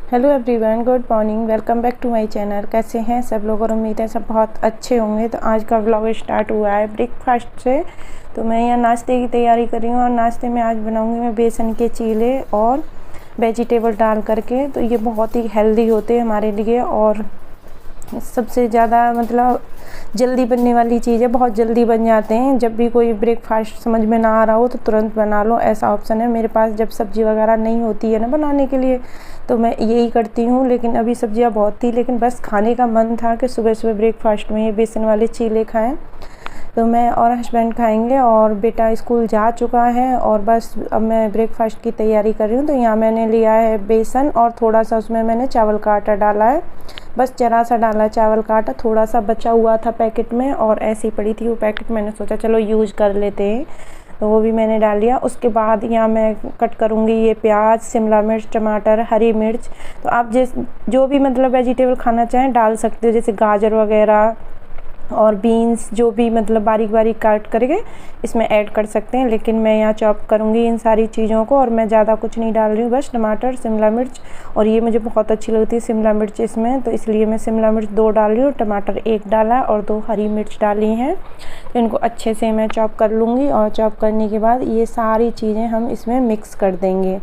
Hello everyone, good morning. Welcome back to my channel. कैसे हैं सब लोग? और उम्मीद है सब बहुत अच्छे होंगे। तो आज का व्लॉग स्टार्ट हुआ है ब्रेकफास्ट से। तो मैं यहाँ नाश्ते की तैयारी कर रही हूँ और नाश्ते में आज बनाऊँगी मैं बेसन के चीले और वेजिटेबल डाल करके। तो ये बहुत ही हेल्दी होते हैं हमारे लिए और सबसे ज़्यादा मतलब जल्दी बनने वाली चीज़ है, बहुत जल्दी बन जाते हैं। जब भी कोई ब्रेकफास्ट समझ में ना आ रहा हो तो तुरंत बना लो, ऐसा ऑप्शन है मेरे पास। जब सब्ज़ी वगैरह नहीं होती है ना बनाने के लिए तो मैं यही करती हूँ। लेकिन अभी सब्जियाँ बहुत थी, लेकिन बस खाने का मन था कि सुबह सुबह ब्रेकफास्ट में ये बेसन वाले चीले खाएँ। तो मैं और हस्बैंड खाएंगे और बेटा स्कूल जा चुका है और बस अब मैं ब्रेकफास्ट की तैयारी कर रही हूँ। तो यहाँ मैंने लिया है बेसन और थोड़ा सा उसमें मैंने चावल का आटा डाला है, बस जरा सा डाला चावल का आटा। थोड़ा सा बचा हुआ था पैकेट में और ऐसी पड़ी थी वो पैकेट, मैंने सोचा चलो यूज़ कर लेते हैं, तो वो भी मैंने डाल लिया। उसके बाद यहाँ मैं कट करूँगी ये प्याज, शिमला मिर्च, टमाटर, हरी मिर्च। तो आप जो भी मतलब वेजिटेबल खाना चाहें डाल सकते हो, जैसे गाजर वगैरह और बीन्स, जो भी मतलब बारीक बारीक काट करके इसमें ऐड कर सकते हैं। लेकिन मैं यहाँ चॉप करूँगी इन सारी चीज़ों को और मैं ज़्यादा कुछ नहीं डाल रही हूँ, बस टमाटर, शिमला मिर्च। और ये मुझे बहुत अच्छी लगती है शिमला मिर्च इसमें, तो इसलिए मैं शिमला मिर्च 2 डाल रही हूँ, टमाटर 1 डाला और 2 हरी मिर्च डाली हैं। तो इनको अच्छे से मैं चॉप कर लूँगी और चॉप करने के बाद ये सारी चीज़ें हम इसमें मिक्स कर देंगे।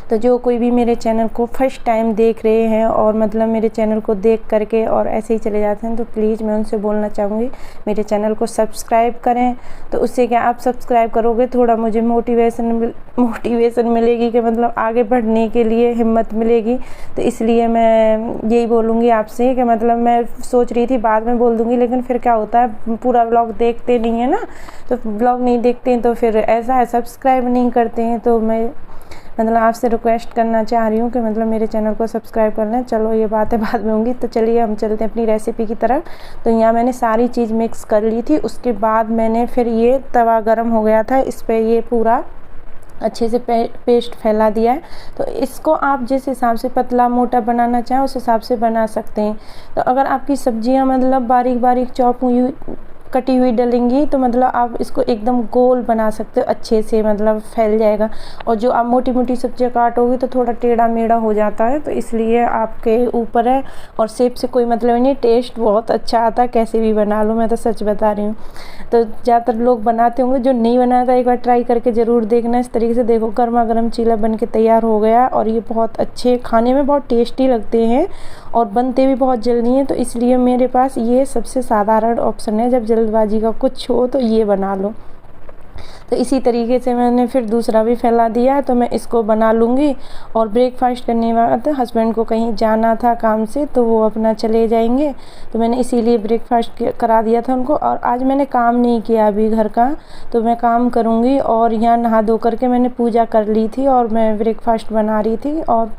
तो जो कोई भी मेरे चैनल को फर्स्ट टाइम देख रहे हैं और मतलब मेरे चैनल को देख करके और ऐसे ही चले जाते हैं, तो प्लीज़ मैं उनसे बोलना चाहूँगी मेरे चैनल को सब्सक्राइब करें। तो उससे क्या, आप सब्सक्राइब करोगे थोड़ा मुझे मोटिवेशन मिलेगी कि मतलब आगे बढ़ने के लिए हिम्मत मिलेगी। तो इसलिए मैं यही बोलूँगी आपसे कि मतलब मैं सोच रही थी बाद में बोल दूँगी, लेकिन फिर क्या होता है पूरा व्लॉग देखते नहीं है ना, तो व्लॉग नहीं देखते हैं तो फिर ऐसा है सब्सक्राइब नहीं करते हैं। तो मैं मतलब आपसे रिक्वेस्ट करना चाह रही हूँ कि मतलब मेरे चैनल को सब्सक्राइब कर लें। चलो ये बातें बाद में होंगी, तो चलिए हम चलते हैं अपनी रेसिपी की तरफ। तो यहाँ मैंने सारी चीज़ मिक्स कर ली थी। उसके बाद मैंने फिर ये तवा गरम हो गया था, इस पर ये पूरा अच्छे से पेस्ट फैला दिया है। तो इसको आप जिस हिसाब से पतला मोटा बनाना चाहें उस हिसाब से बना सकते हैं। तो अगर आपकी सब्जियां मतलब बारीक बारीक चॉप हुई कटी हुई डलेंगी तो मतलब आप इसको एकदम गोल बना सकते हो, अच्छे से मतलब फैल जाएगा। और जो आप मोटी मोटी सब्जियां काटोगे तो थोड़ा टेढ़ा मेढ़ा हो जाता है, तो इसलिए आपके ऊपर है। और शेप से कोई मतलब नहीं, टेस्ट बहुत अच्छा आता है कैसे भी बना लो, मैं तो सच बता रही हूँ। तो ज़्यादातर लोग बनाते होंगे, जो नहीं बनाया था एक बार ट्राई करके ज़रूर देखना। इस तरीके से देखो गर्मा गर्म चीला बन के तैयार हो गया और ये बहुत अच्छे खाने में बहुत टेस्टी लगते हैं और बनते भी बहुत जल्दी हैं। तो इसलिए मेरे पास ये सबसे साधारण ऑप्शन है, जब जल्दबाजी का कुछ हो तो ये बना लो। तो इसी तरीके से मैंने फिर दूसरा भी फैला दिया है, तो मैं इसको बना लूँगी। और ब्रेकफास्ट करने के बाद हस्बैंड को कहीं जाना था काम से, तो वो अपना चले जाएंगे, तो मैंने इसीलिए ब्रेकफास्ट करा दिया था उनको। और आज मैंने काम नहीं किया अभी घर का, तो मैं काम करूँगी। और यहाँ नहा धो करके मैंने पूजा कर ली थी और मैं ब्रेकफास्ट बना रही थी। और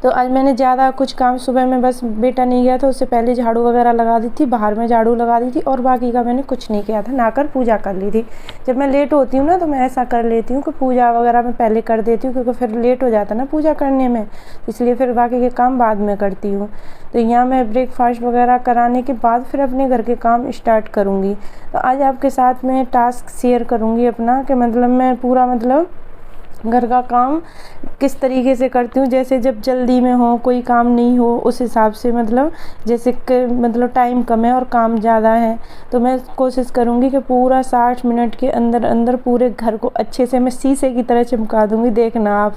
तो आज मैंने ज़्यादा कुछ काम सुबह में, बस बेटा नहीं गया था उससे पहले झाड़ू वगैरह लगा दी थी, बाहर में झाड़ू लगा दी थी और बाकी का मैंने कुछ नहीं किया था, नहाकर पूजा कर ली थी। जब मैं लेट होती हूँ ना तो मैं ऐसा कर लेती हूँ कि पूजा वगैरह मैं पहले कर देती हूँ, क्योंकि फिर लेट हो जाता है ना पूजा करने में, इसलिए फिर बाकी के काम बाद में करती हूँ। तो यहाँ मैं ब्रेकफास्ट वगैरह कराने के बाद फिर अपने घर के काम स्टार्ट करूँगी। तो आज आपके साथ में टास्क शेयर करूँगी अपना, कि मतलब मैं पूरा मतलब घर का काम किस तरीके से करती हूँ। जैसे जब जल्दी में हो, कोई काम नहीं हो, उस हिसाब से मतलब जैसे कि मतलब टाइम कम है और काम ज़्यादा है, तो मैं कोशिश करूँगी कि पूरा 60 मिनट के अंदर अंदर पूरे घर को अच्छे से मैं शीशे की तरह चमका दूँगी, देखना आप।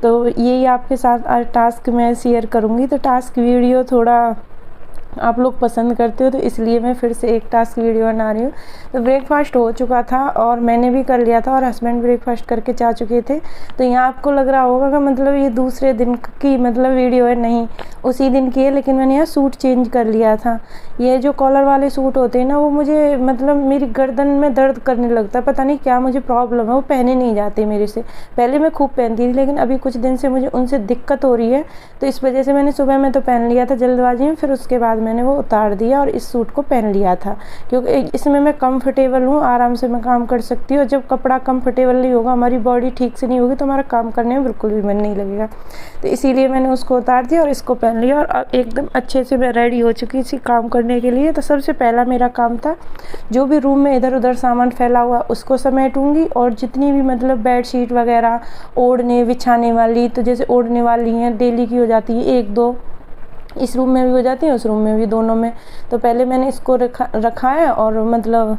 तो यही आपके साथ आज टास्क मैं शेयर करूँगी। तो टास्क वीडियो थोड़ा आप लोग पसंद करते हो, तो इसलिए मैं फिर से एक टास्क वीडियो बना रही हूँ। तो ब्रेकफास्ट हो चुका था और मैंने भी कर लिया था और हस्बैंड ब्रेकफास्ट करके जा चुके थे। तो यहाँ आपको लग रहा होगा कि मतलब ये दूसरे दिन की मतलब वीडियो है, नहीं उसी दिन की है, लेकिन मैंने यहाँ सूट चेंज कर लिया था। ये जो कॉलर वाले सूट होते हैं ना, वो मुझे मतलब मेरी गर्दन में दर्द करने लगता है, पता नहीं क्या मुझे प्रॉब्लम है, वो पहने नहीं जाते मेरे से। पहले मैं खूब पहनती थी, लेकिन अभी कुछ दिन से मुझे उनसे दिक्कत हो रही है, तो इस वजह से मैंने सुबह में तो पहन लिया था जल्दबाजी में, फिर उसके बाद मैंने वो उतार दिया और इस सूट को पहन लिया था, क्योंकि इसमें मैं कंफर्टेबल हूँ, आराम से मैं काम कर सकती हूँ। जब कपड़ा कंफर्टेबल नहीं होगा, हमारी बॉडी ठीक से नहीं होगी, तो हमारा काम करने में बिल्कुल भी मन नहीं लगेगा। तो इसीलिए मैंने उसको उतार दिया और इसको पहन लिया और एकदम अच्छे से मैं रेडी हो चुकी थी काम करने के लिए। तो सबसे पहला मेरा काम था, जो भी रूम में इधर उधर सामान फैला हुआ उसको समेटूंगी, और जितनी भी मतलब बेडशीट वगैरह ओढ़ने बिछाने वाली, तो जैसे ओढ़ने वाली हैं डेली की हो जाती है 1-2, इस रूम में भी हो जाती है, उस रूम में भी, दोनों में। तो पहले मैंने इसको रखा है। और मतलब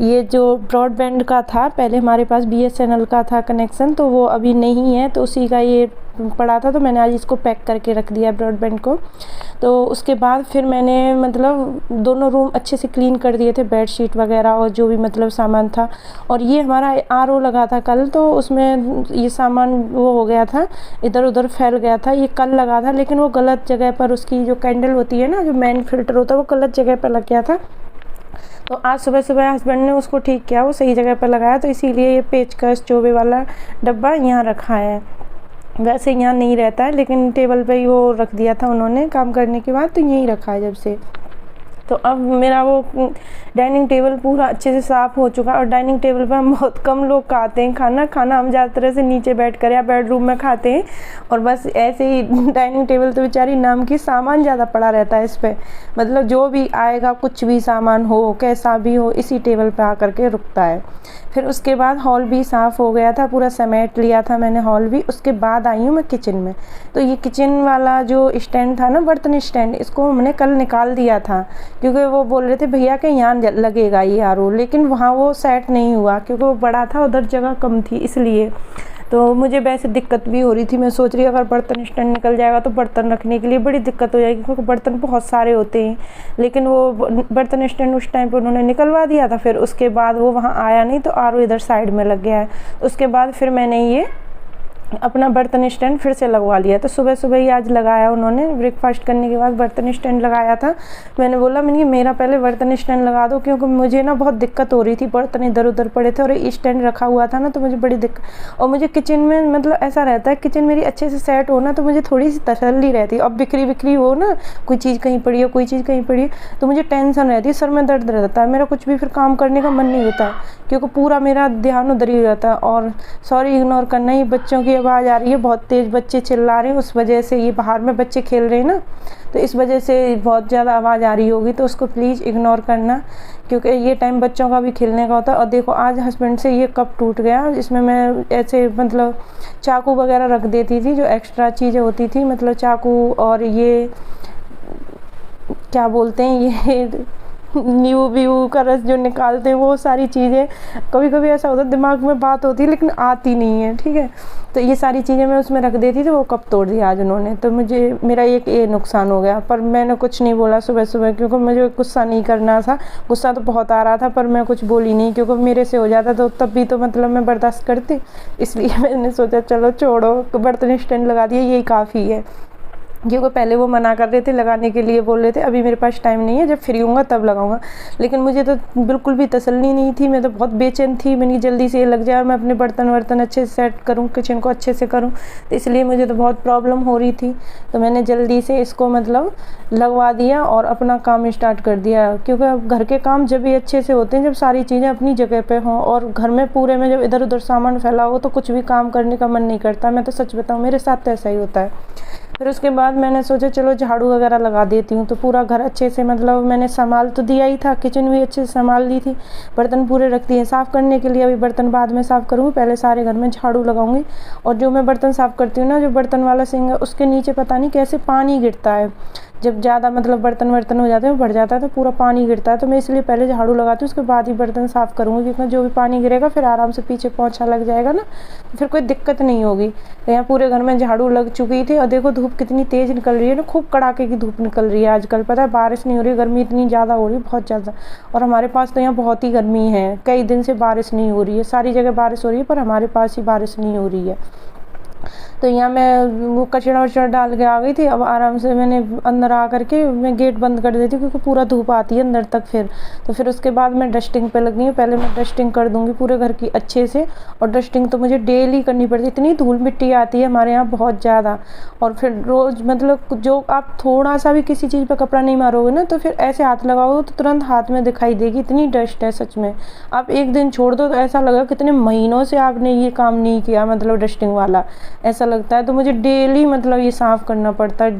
ये जो ब्रॉडबैंड का था, पहले हमारे पास BSNL का था कनेक्शन, तो वो अभी नहीं है, तो उसी का ये पड़ा था, तो मैंने आज इसको पैक करके रख दिया ब्रॉडबैंड को। तो उसके बाद फिर मैंने मतलब दोनों रूम अच्छे से क्लीन कर दिए थे, बेडशीट वगैरह और जो भी मतलब सामान था। और ये हमारा RO लगा था कल, तो उसमें ये सामान वो हो गया था, इधर उधर फैल गया था। ये कल लगा था, लेकिन वो गलत जगह पर, उसकी जो कैंडल होती है ना, जो मेन फिल्टर होता है, वो गलत जगह पर लग गया था। तो आज सुबह सुबह हस्बैंड ने उसको ठीक किया, वो सही जगह पर लगाया, तो इसीलिए ये पेचकस चोबे वाला डब्बा यहाँ रखा है। वैसे यहाँ नहीं रहता है, लेकिन टेबल पे ही वो रख दिया था उन्होंने काम करने के बाद, तो यहीं रखा है जब से। तो अब मेरा वो डाइनिंग टेबल पूरा अच्छे से साफ़ हो चुका है। और डाइनिंग टेबल पर हम बहुत कम लोग खाते हैं खाना हम ज़्यादातर से नीचे बैठ कर या बेडरूम में खाते हैं। और बस ऐसे ही डाइनिंग टेबल तो बेचारी नाम की, सामान ज़्यादा पड़ा रहता है इस पर, मतलब जो भी आएगा, कुछ भी सामान हो, कैसा भी हो, इसी टेबल पर आकर के रुकता है। फिर उसके बाद हॉल भी साफ़ हो गया था, पूरा समेट लिया था मैंने हॉल भी। उसके बाद आई हूँ मैं किचन में। तो ये किचन वाला जो स्टैंड था ना, बर्तन स्टैंड, इसको हमने कल निकाल दिया था, क्योंकि वो बोल रहे थे भैया कि यहाँ लगेगा ये RO, लेकिन वहाँ वो सेट नहीं हुआ, क्योंकि वो बड़ा था, उधर जगह कम थी, इसलिए। तो मुझे वैसे दिक्कत भी हो रही थी, मैं सोच रही अगर बर्तन स्टैंड निकल जाएगा तो बर्तन रखने के लिए बड़ी दिक्कत हो जाएगी, क्योंकि बर्तन बहुत सारे होते हैं। लेकिन वो बर्तन स्टैंड उस टाइम पर उन्होंने निकलवा दिया था, फिर उसके बाद वो वहाँ आया नहीं, तो RO इधर साइड में लग गया है। उसके बाद फिर मैंने ये अपना बर्तन स्टैंड फिर से लगवा लिया। तो सुबह सुबह ही आज लगाया उन्होंने, ब्रेकफास्ट करने के बाद बर्तन स्टैंड लगाया था। मैंने बोला, मैंने मेरा पहले बर्तन स्टैंड लगा दो, क्योंकि मुझे ना बहुत दिक्कत हो रही थी, बर्तन इधर उधर पड़े थे और स्टैंड रखा हुआ था ना, तो मुझे बड़ी दिक्कत। और मुझे किचन में मतलब ऐसा रहता है, किचन मेरी अच्छे से सेट हो ना, तो मुझे थोड़ी सी तसल्ली रहती है। अब बिखरी बिखरी हो ना, कोई चीज़ कहीं पड़ी हो, कोई चीज़ कहीं पड़ी, तो मुझे टेंशन रहती है, सर में दर्द रहता है, मेरा कुछ भी फिर काम करने का मन नहीं होता, क्योंकि पूरा मेरा ध्यान उधर ही रहता है। और सॉरी इग्नोर करना, ये बच्चों की आवाज़ आ रही है, बहुत तेज़ बच्चे चिल्ला रहे हैं, उस वजह से, ये बाहर में बच्चे खेल रहे हैं ना, तो इस वजह से बहुत ज़्यादा आवाज़ आ रही होगी, तो उसको प्लीज़ इग्नोर करना, क्योंकि ये टाइम बच्चों का भी खेलने का होता है। और देखो आज हस्बैंड से ये कप टूट गया, जिसमें मैं ऐसे मतलब चाकू वगैरह रख देती थी, जो एक्स्ट्रा चीज़ें होती थी, मतलब चाकू और ये क्या बोलते हैं, ये नींबू का रस जो निकालते हैं, वो सारी चीज़ें, कभी कभी ऐसा होता है दिमाग में बात होती है लेकिन आती नहीं है, ठीक है। तो ये सारी चीज़ें मैं उसमें रख देती थी, वो कप तोड़ दिया आज उन्होंने, तो मुझे मेरा एक ये नुकसान हो गया। पर मैंने कुछ नहीं बोला सुबह सुबह, क्योंकि मुझे गुस्सा नहीं करना था, गुस्सा तो बहुत आ रहा था, पर मैं कुछ बोली नहीं, क्योंकि मेरे से हो जाता तो तब भी तो मतलब मैं बर्दाश्त करती, इसलिए मैंने सोचा चलो छोड़ो, बर्तन स्टैंड लगा दिया, यही काफ़ी है। क्योंकि पहले वो मना कर रहे थे लगाने के लिए, बोल रहे थे अभी मेरे पास टाइम नहीं है, जब फ्री होऊंगा तब लगाऊंगा, लेकिन मुझे तो बिल्कुल भी तसल्ली नहीं थी, मैं तो बहुत बेचैन थी, मैंने जल्दी से ये लग जाए, मैं अपने बर्तन वर्तन अच्छे से सेट करूं, किचन को अच्छे से करूं, तो इसलिए मुझे तो बहुत प्रॉब्लम हो रही थी। तो मैंने जल्दी से इसको मतलब लगवा दिया और अपना काम स्टार्ट कर दिया, क्योंकि अब घर के काम जब भी अच्छे से होते हैं, जब सारी चीज़ें अपनी जगह पर हों, और घर में पूरे में जब इधर उधर सामान फैला हो तो कुछ भी काम करने का मन नहीं करता। मैं तो सच बताऊँ, मेरे साथ तो ऐसा ही होता है। फिर उसके बाद मैंने सोचा चलो झाड़ू वगैरह लगा देती हूँ, तो पूरा घर अच्छे से मतलब मैंने संभाल तो दिया ही था, किचन भी अच्छे से संभाल ली थी, बर्तन पूरे रख दिए साफ़ करने के लिए। अभी बर्तन बाद में साफ़ करूँगी, पहले सारे घर में झाड़ू लगाऊंगी। और जो मैं बर्तन साफ़ करती हूँ ना, जो बर्तन वाला सिंक है, उसके नीचे पता नहीं कैसे पानी गिरता है, जब ज़्यादा मतलब बर्तन वर्तन हो जाते हैं, बढ़ जाता है, तो पूरा पानी गिरता है, तो मैं इसलिए पहले झाड़ू लगाती हूँ, उसके बाद ही बर्तन साफ़ करूँगी, क्योंकि जो भी पानी गिरेगा फिर आराम से पीछे पोंछा लग जाएगा ना, तो फिर कोई दिक्कत नहीं होगी। तो यहाँ पूरे घर में झाड़ू लग चुकी थी। और देखो धूप कितनी तेज़ निकल रही है ना, खूब कड़ाके की धूप निकल रही है आजकल, पता है, बारिश नहीं हो रही, गर्मी इतनी ज़्यादा हो रही है, बहुत ज़्यादा। और हमारे पास तो यहाँ बहुत ही गर्मी है, कई दिन से बारिश नहीं हो रही है, सारी जगह बारिश हो रही है, पर हमारे पास ही बारिश नहीं हो रही है। तो यहाँ मैं वो कचरा वचड़ा डाल के आ गई थी। अब आराम से मैंने अंदर आ करके मैं गेट बंद कर देती हूँ क्योंकि पूरा धूप आती है अंदर तक। फिर उसके बाद मैं डस्टिंग पे लगी हूँ। पहले मैं डस्टिंग कर दूँगी पूरे घर की अच्छे से, और डस्टिंग तो मुझे डेली करनी पड़ती है, इतनी धूल मिट्टी आती है हमारे यहाँ बहुत ज़्यादा। और फिर रोज़ मतलब जो आप थोड़ा सा भी किसी चीज़ पर कपड़ा नहीं मारोगे ना तो फिर ऐसे हाथ लगाओगे तो तुरंत हाथ में दिखाई देगी, इतनी डस्ट है सच में। आप एक दिन छोड़ दो तो ऐसा लगा कितने महीनों से आपने ये काम नहीं किया, मतलब डस्टिंग वाला ऐसा लगता है। तो मुझे डेली मतलब ये साफ़ करना पड़ता है,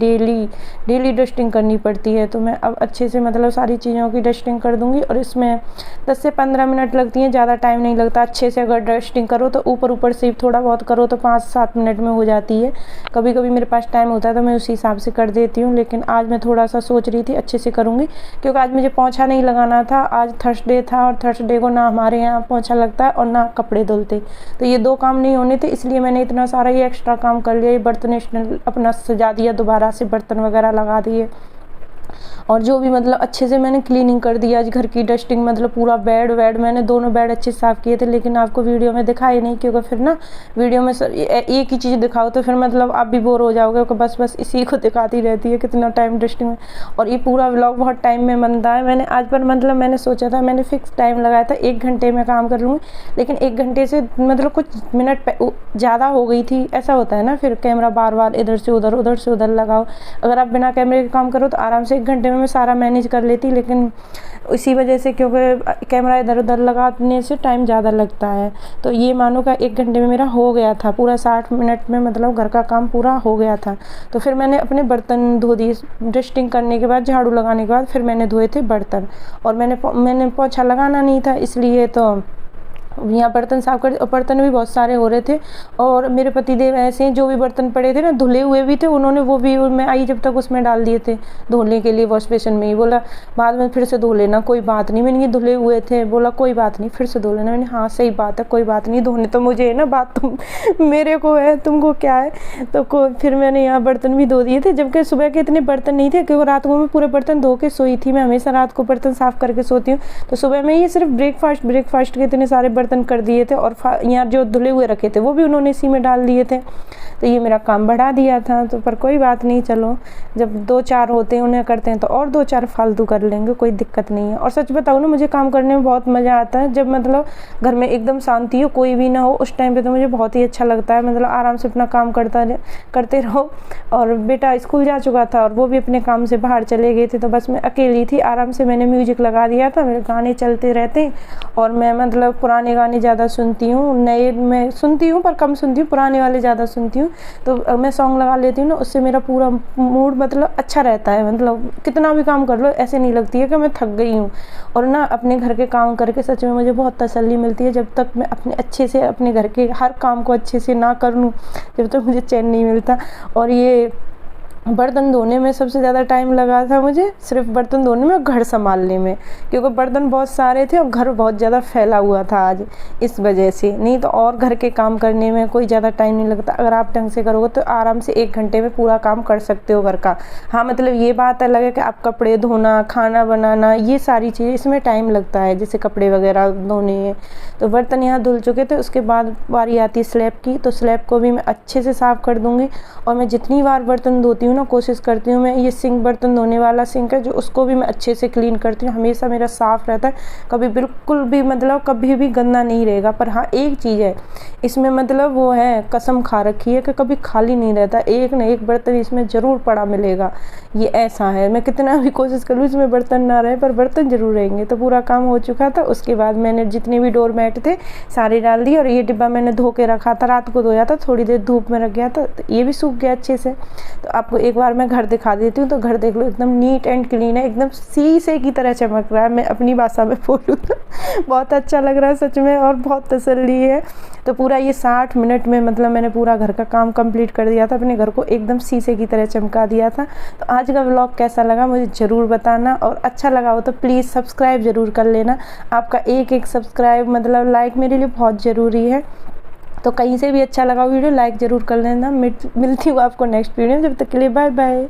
डेली डस्टिंग करनी पड़ती है। तो मैं अब अच्छे से मतलब सारी चीज़ों की डस्टिंग कर दूँगी, और इसमें 10 से 15 मिनट लगती हैं, ज़्यादा टाइम नहीं लगता। अच्छे से अगर डस्टिंग करो तो ऊपर से थोड़ा बहुत करो तो 5-7 मिनट में हो जाती है। कभी कभी मेरे पास टाइम होता है तो मैं उसी हिसाब से कर देती हूँ, लेकिन आज मैं थोड़ा सा सोच रही थी अच्छे से करूँगी क्योंकि आज मुझे पोंछा नहीं लगाना था। आज थर्सडे था और थर्सडे को ना हमारे यहाँ पोंछा लगता है और ना कपड़े धुलते, तो ये 2 काम नहीं होने थे, इसलिए मैंने इतना सारा ये एक्स्ट्रा काम कर लिया। ये बर्तन अपना सजा दिया, दोबारा से बर्तन वगैरह लगा दिए, और जो भी मतलब अच्छे से मैंने क्लीनिंग कर दिया आज घर की डस्टिंग। मतलब पूरा बेड मैंने दोनों बेड अच्छे से साफ़ किए थे, लेकिन आपको वीडियो में दिखाए नहीं क्योंकि फिर ना वीडियो में एक ही चीज़ दिखाओ तो फिर मतलब आप भी बोर हो जाओगे कि बस इसी को दिखाती रहती है कितना टाइम डस्टिंग में। और ये पूरा व्लॉग बहुत टाइम में बनता है। मैंने आज पर मतलब मैंने सोचा था, मैंने फिक्स टाइम लगाया था 1 घंटे में काम कर लूँगी, लेकिन 1 घंटे से मतलब कुछ मिनट ज़्यादा हो गई थी। ऐसा होता है ना, फिर कैमरा बार इधर से उधर लगाओ। अगर आप बिना कैमरे के काम करो तो आराम से 1 घंटे में मैं सारा मैनेज कर लेती, लेकिन इसी वजह से क्योंकि कैमरा इधर उधर लगाने से टाइम ज़्यादा लगता है। तो ये मानो का 1 घंटे में मेरा हो गया था, पूरा 60 मिनट में मतलब घर का काम पूरा हो गया था। तो फिर मैंने अपने बर्तन धो दिए, डस्टिंग करने के बाद, झाड़ू लगाने के बाद फिर मैंने धोए थे बर्तन, और मैंने पोंछा लगाना नहीं था इसलिए तो यहाँ बर्तन साफ कर। बर्तन भी बहुत सारे हो रहे थे, और मेरे पतिदेव ऐसे जो भी बर्तन पड़े थे ना, धुले हुए भी थे, उन्होंने वो भी मैं आई जब तक उसमें डाल दिए थे धोने के लिए वॉश बेसिन में ही। बोला बाद में फिर से धो लेना, कोई बात नहीं। मैंने ये धुले हुए थे, बोला कोई बात नहीं फिर से धो लेना। मैंने हाँ सही बात है, कोई बात नहीं, धोने तो मुझे है ना, बात तुम मेरे को है, तुमको क्या है। तो फिर मैंने यहाँ बर्तन भी धो दिए थे, जबकि सुबह के इतने बर्तन नहीं थे क्योंकि रात को मैं पूरे बर्तन धो के सोई थी। मैं हमेशा रात को बर्तन साफ़ करके सोती हूँ, तो सुबह में ये सिर्फ ब्रेकफास्ट के इतने सारे बर्तन कर दिए थे, और यहाँ जो धुले हुए रखे थे वो भी उन्होंने इसी में डाल दिए थे। तो ये मेरा काम बढ़ा दिया था। तो पर कोई बात नहीं, चलो जब 2-4 होते हैं उन्हें करते हैं तो और 2-4 फालतू कर लेंगे, कोई दिक्कत नहीं है। और सच बताऊँ ना, मुझे काम करने में बहुत मज़ा आता है जब मतलब घर में एकदम शांति हो, कोई भी ना हो, उस टाइम पे तो मुझे बहुत ही अच्छा लगता है। मतलब आराम से अपना काम करते रहो। और बेटा स्कूल जा चुका था और वो भी अपने काम से बाहर चले गए थे, तो बस मैं अकेली थी। आराम से मैंने म्यूजिक लगा दिया था, मेरे गाने चलते रहते, और मैं मतलब पुराने गाने ज़्यादा सुनती हूँ, नए मैं सुनती हूँ पर कम सुनती हूँ, पुराने वाले ज़्यादा सुनती हूँ। तो मैं सॉन्ग लगा लेती हूँ ना, उससे मेरा पूरा मूड मतलब अच्छा रहता है। मतलब कितना भी काम कर लो ऐसे नहीं लगती है कि मैं थक गई हूँ। और ना अपने घर के काम करके सच में मुझे बहुत तसल्ली मिलती है। जब तक मैं अपने अच्छे से अपने घर के हर काम को अच्छे से ना कर लूँ, जब तक मुझे चैन नहीं मिलता। और ये बर्तन धोने में सबसे ज़्यादा टाइम लगा था मुझे, सिर्फ बर्तन धोने में और घर संभालने में, क्योंकि बर्तन बहुत सारे थे और घर बहुत ज़्यादा फैला हुआ था आज, इस वजह से। नहीं तो और घर के काम करने में कोई ज़्यादा टाइम नहीं लगता। अगर आप ढंग से करोगे तो आराम से 1 घंटे में पूरा काम कर सकते हो घर का। हाँ मतलब ये बात अलग है कि आप कपड़े धोना, खाना बनाना, ये सारी चीज़ें इसमें टाइम लगता है, जैसे कपड़े वगैरह धोने हैं। तो बर्तन यहाँ धुल चुके थे, उसके बाद बारी आती है स्लैब की, तो स्लैब को भी मैं अच्छे से साफ़ कर दूँगी। और मैं जितनी बार बर्तन धोती हूँ ना, कोशिश करती हूँ मैं, ये सिंक बर्तन धोने वाला सिंक है जो, उसको भी मैं अच्छे से क्लीन करती हूँ। हमेशा मेरा साफ़ रहता है, कभी बिल्कुल भी मतलब कभी भी गंदा नहीं रहेगा। पर हाँ एक चीज़ है इसमें, मतलब वो है, कसम खा रखी है कि कभी खाली नहीं रहता, एक न एक बर्तन इसमें ज़रूर पड़ा मिलेगा। ये ऐसा है, मैं कितना भी कोशिश करूँ इसमें बर्तन ना रहे, पर बर्तन ज़रूर रहेंगे। तो पूरा काम हो चुका था। उसके बाद मैंने जितने भी डोर मैट थे सारे डाल दिए, और ये डिब्बा मैंने धो के रखा था, रात को धोया था, थोड़ी देर धूप में रख गया था, तो ये भी सूख गया अच्छे से। तो आपको एक बार मैं घर दिखा देती हूँ, तो घर देख लो, एकदम नीट एंड क्लीन है, एकदम शीशे की तरह चमक रहा है। मैं अपनी भाषा में बोलूँ तो बहुत अच्छा लग रहा है सच में, और बहुत तसल्ली है। तो पूरा ये 60 मिनट में मतलब मैंने पूरा घर का काम कंप्लीट कर दिया था, अपने घर को एकदम शीशे की तरह चमका दिया था। तो आज का व्लॉग कैसा लगा मुझे ज़रूर बताना, और अच्छा लगा हो तो प्लीज़ सब्सक्राइब ज़रूर कर लेना। आपका एक सब्सक्राइब मतलब लाइक मेरे लिए बहुत ज़रूरी है। तो कहीं से भी अच्छा लगा वीडियो लाइक ज़रूर कर लेना। मिलती हूँ आपको नेक्स्ट वीडियो, जब तक के लिए बाय बाय।